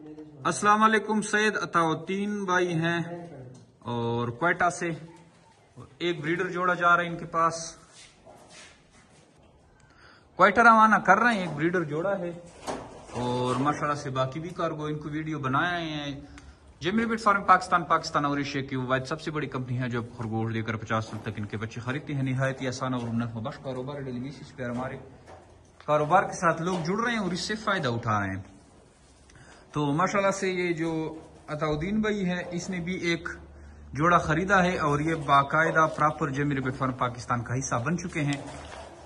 अस्सलाम वालेकुम। सैयद अताउद्दीन भाई हैं और क्वेटा से, एक ब्रीडर जोड़ा जा रहा है इनके पास, क्वेटा रवाना कर रहे हैं। एक ब्रीडर जोड़ा है और माशाल्लाह से बाकी भी कार्गो इनको वीडियो बनाए हैं। जेमिल बिट फार्म पाकिस्तान और एशिया की वाइड सबसे बड़ी कंपनी है जो खरगोश लेकर 50 साल तक इनके बच्चे खरीदती है। निहायत ही आसान और नफाबख्श कारोबार, डेली बेसिस पे हमारे कारोबार के साथ लोग जुड़ रहे हैं और इससे फायदा उठा रहे हैं। तो माशाल्लाह से ये जो अताउद्दीन भाई है, इसने भी एक जोड़ा खरीदा है और ये बाकायदा प्रॉपर जेमिल बिट फार्म पाकिस्तान का हिस्सा बन चुके हैं।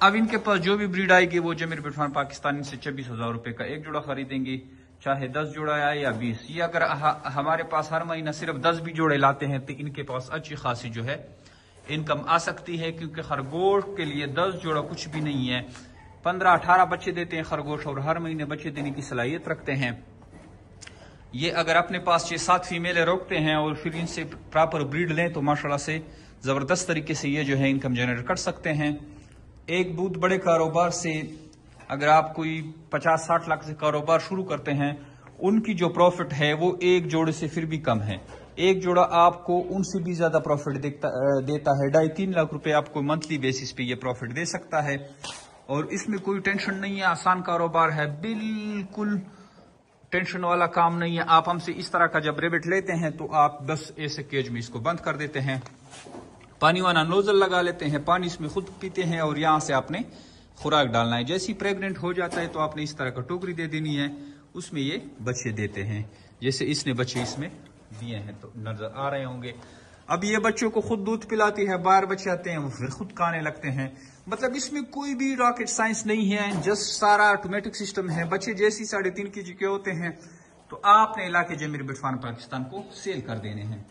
अब इनके पास जो भी ब्रीड आएगी वो जेमिल बिट फार्म पाकिस्तान से 26,000 रुपए का एक जोड़ा खरीदेंगे, चाहे 10 जोड़ा आए या 20। ये अगर हमारे पास हर महीना सिर्फ 10 भी जोड़े लाते हैं तो इनके पास अच्छी खासी जो है इनकम आ सकती है, क्योंकि खरगोश के लिए 10 जोड़ा कुछ भी नहीं है। 15-18 बच्चे देते हैं खरगोश और हर महीने बच्चे देने की सलाहियत रखते हैं। ये अगर अपने पास 6-7 फीमेलें रोकते हैं और फिर इनसे प्रॉपर ब्रीड लें तो माशाल्लाह से ज़बरदस्त तरीके से ये जो है इनकम जनरेट कर सकते हैं। एक बहुत बड़े कारोबार से अगर आप कोई 50-60 लाख से कारोबार शुरू करते हैं, उनकी जो प्रॉफिट है वो एक जोड़े से फिर भी कम है। एक जोड़ा आपको उनसे भी ज्यादा प्रॉफिट देता है। 2.5-3 लाख रुपए आपको मंथली बेसिस पे ये प्रॉफिट दे सकता है और इसमें कोई टेंशन नहीं है। आसान कारोबार है, बिल्कुल टेंशन वाला काम नहीं है। आप हमसे इस तरह का जब रेबिट लेते हैं तो आप बस ऐसे केज में इसको बंद कर देते हैं, पानी वाला नोजल लगा लेते हैं, पानी इसमें खुद पीते हैं और यहाँ से आपने खुराक डालना है। जैसे ही प्रेग्नेंट हो जाता है तो आपने इस तरह का टोकरी दे देनी है, उसमें ये बच्चे देते हैं। जैसे इसने बच्चे इसमें दिए हैं तो नजर आ रहे होंगे। अब ये बच्चों को खुद दूध पिलाती है, बाहर बच्चे आते हैं वो फिर खुद खाने लगते हैं। मतलब इसमें कोई भी रॉकेट साइंस नहीं है, जस्ट सारा ऑटोमेटिक सिस्टम है। बच्चे जैसे 3.5 kg के होते हैं तो आपने इलाके जेमिल बिट फार्म पाकिस्तान को सेल कर देने हैं।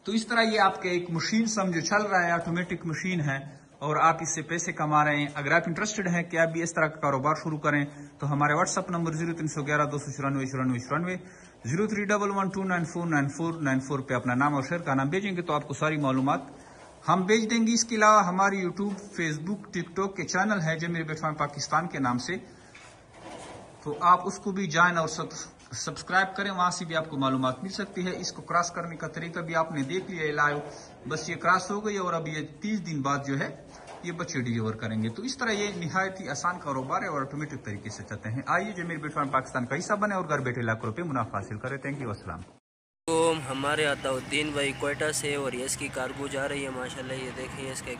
तो इस तरह ये आपके एक मशीन समझो चल रहा है, ऑटोमेटिक मशीन है और आप इससे पैसे कमा रहे हैं। अगर आप इंटरेस्टेड हैं कि आप भी इस तरह का कारोबार शुरू करें तो हमारे व्हाट्सअप नंबर 0311 294 94 031129499494 पे अपना नाम और शहर का नाम भेजेंगे तो आपको सारी मालूमात हम भेज देंगे। इसके अलावा हमारी यूट्यूब, फेसबुक, टिकटॉक के चैनल है जेमिल बिट फार्म पाकिस्तान के नाम से, तो आप उसको भी ज्वाइन और सब्सक्राइब करें, वहां से भी आपको मालूमात मिल सकती है। इसको क्रॉस करने का तरीका भी आपने देख लिया है लाइव, बस ये क्रॉस हो गई और अब ये 30 दिन बाद जो है ये बच्चे डिलीवर करेंगे। तो इस तरह ये निहायत ही आसान कारोबार है और ऑटोमेटिक तरीके से चलते हैं। आइए जेमिल बिट फार्म पाकिस्तान का हिस्सा बने और घर बैठे लाखों रुपए मुनाफा हासिल करें। थैंक यू, अस्सलाम। तो हमारे अताउद्दीन भाई क्वेटा से और ये इसकी कार्गो जा रही है माशाल्लाह। ये देखें इसका एक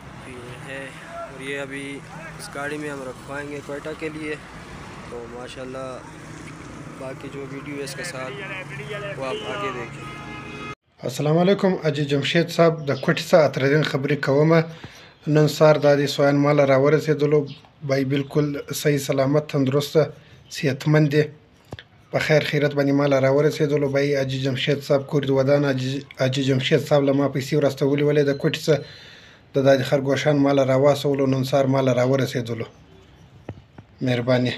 है और ये अभी इस गाड़ी में हम रखवाएंगे क्वेटा के लिए। तो माशाल्लाह बाकी जो वीडियो है इसके साथ वो आप आगे देखें। अस्सलाम वालेकुम। अजी जमशेद साहब द क्वेटा अतरदीन खबरी कवमा नन सार दादी सोयान माल रावर से दलो भाई बिल्कुल सही सलामत तंदुरुस्त सेहतमंद दे बखैर खैरत बनी माल रावर से दलो भाई अजी जमशेद साहब कुर्द वदान अजी जमशेद साहब लमा पैसे रस्तवली वाले द क्वेटा द दादी खरगोशान माल रावा सोलो नन सार माल रावर से दलो। मेहरबानी।